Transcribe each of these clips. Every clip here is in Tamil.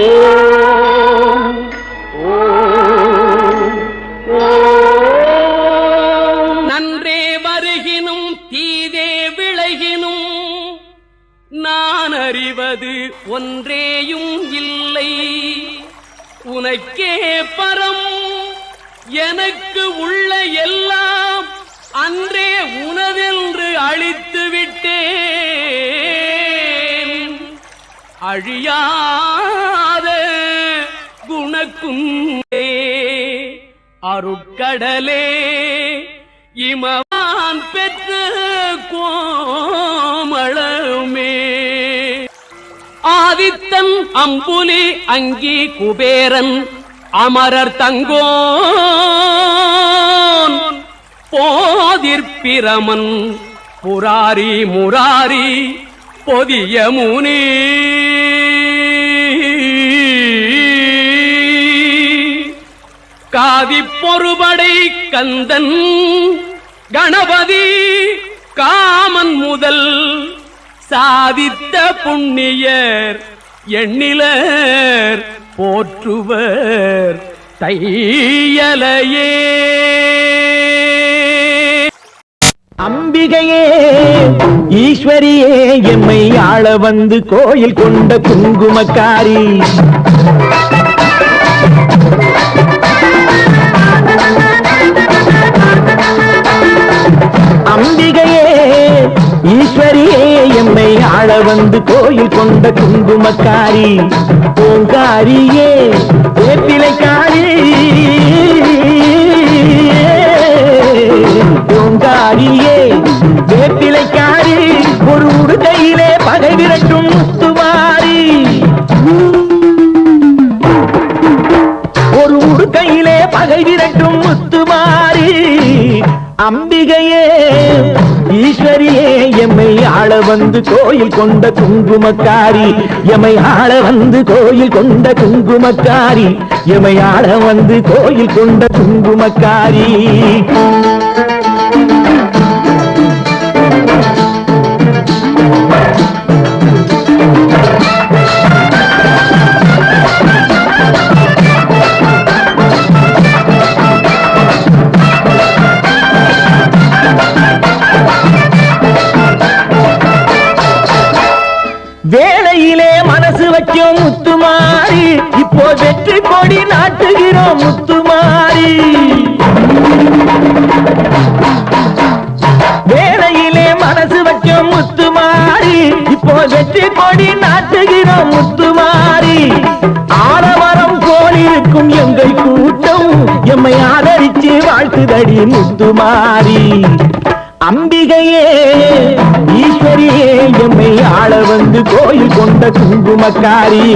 ஓம் ஓம் ஓம். நன்றே வருகினும் தீதே விளைகினும் நான் அறிவது ஒன்றேயும் இல்லை. உனக்கே பரம் எனக்கு உள்ள எல்லாம் அன்றே உனதென்று அழித்து விட்டேன். அழியாத குணக்குன்றே அருட்கடலே இமவான் பெற்ற கோமளமே. ஆதித்தன் அம்புலி அங்கி குபேரன் அமரர் தங்கோன் போதிற்பிரமன் புராரி முராரி பொதிய முனி காதி பொறுபடை கந்தன் கணபதி காமன் முதல் சாதித்த புண்ணியர் எண்ணிலர் போற்றுவர் தையலையே. அம்பிகையே ஈஸ்வரியே எம்மை ஆள வந்து கோயில் கொண்ட குங்குமக்காரி. அம்பிகையே ஈஸ்வரியே எம்மை ஆள வந்து கோயில் கொண்ட குங்குமக்காரி. ஓங்காரியே வேப்பிலைக்காரி. ஓங்காரியே வேப்பிலைக்காரி. ஒரு உடுக்கையிலே பகை விரட்டும் முத்துமாரி. ஒரு உடுக்கையிலே பகை விரட்டும் முத்துமாரி. அம்பிகையே ஈஸ்வரியே எம்மை ஆள வந்து கோயில் கொண்ட குங்குமக்காரி. எம்மை ஆள வந்து கோயில் கொண்ட குங்குமக்காரி. எம்மை ஆள வந்து கோயில் கொண்ட குங்குமக்காரி. வேளையிலே மனசு வைக்கும் முத்துமாரி. இப்போ வெற்றி கொடி நாட்டுகிறோம் முத்துமாரி. வேளையிலே மனசு வைக்கும் முத்துமாரி. இப்போ வெற்றி கொடி நாட்டுகிறோம் முத்துமாரி. ஆலமரம் போல் இருக்கும் எங்கள் கூட்டம் எம்மை ஆதரிச்சு வாழ்த்துதடி முத்துமாரி. அம்பிகையே ஈஸ்வரியே எம்மை ஆள வந்து கோயில் கொண்ட குங்குமக்காரி.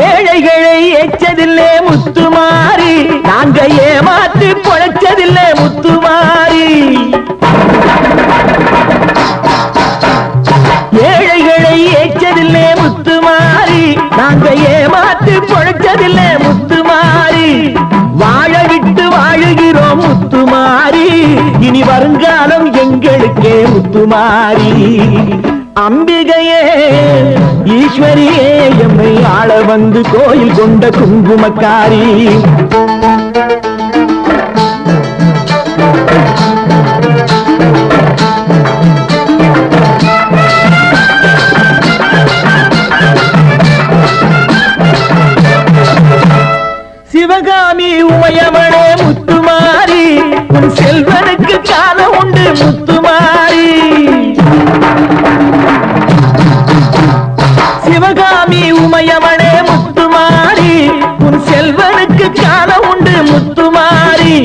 ஏழைகளை எச்சதில்லை முத்துமாரி. நாங்க ஏமாற்றி பொழைச்சதில்லை முத்துமாரி. ஏழைகளை ஏற்றதில்லை முத்துமாரி. நாங்க ஏமாற்றி பொழைச்சதில்லை முத்துமாரி. வாழ விட்டு வாழுகிறோம் முத்துமாரி. இனி வருங்காலம் எங்களுக்கே முத்துமாரி. அம்பிகையே ஈஸ்வரியே எம்மை ஆள வந்து கோயில் கொண்ட குங்குமக்காரி. சிவகாமி உமையவளே முத்துமாரி. உன் செல்வனுக்கு காலம் உண்டு முத்துமாரி. சிவகாமி உமையவளே முத்துமாரி. உன் செல்வனுக்கு காலம் உண்டு முத்துமாரி.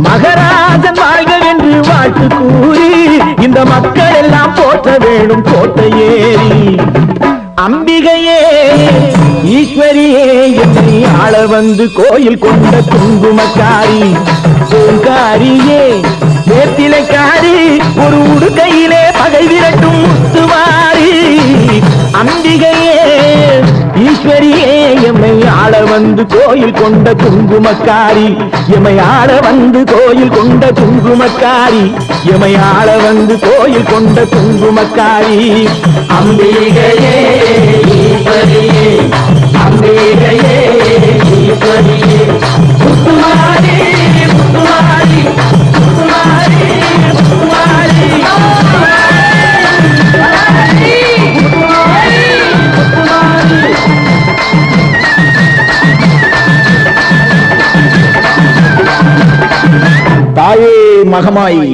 மகராஜன் வாழ்க என்று வாழ்த்து கூறி இந்த மக்கள் எல்லாம் போற்ற வேணும் கோட்டையேறி. அம்பிகையே ஈஸ்வரியே என்னை ஆள வந்து கோயில் கொண்ட குங்குமக்காரி. ஓங்காரியே வேப்பிலைக்காரி. ஒரு உடுக்கையிலே பகை விரட்டும் முத்துமாரி. அம்பிகையே ஈஸ்வரியே எம்மை ஆள வந்து கோயில் கொண்ட குங்குமக்காரி எம்மை ஆள வந்து கோயில் கொண்ட குங்குமக்காரி எம்மை ஆள வந்து கோயில் கொண்ட குங்குமக்காரி அம்பிகையே ஈஸ்வரியே அம்பிகையே ஈஸ்வரியே முத்துமாரி முத்துமாரி முத்துமாரி முத்துமாரி தாயே மகமாயி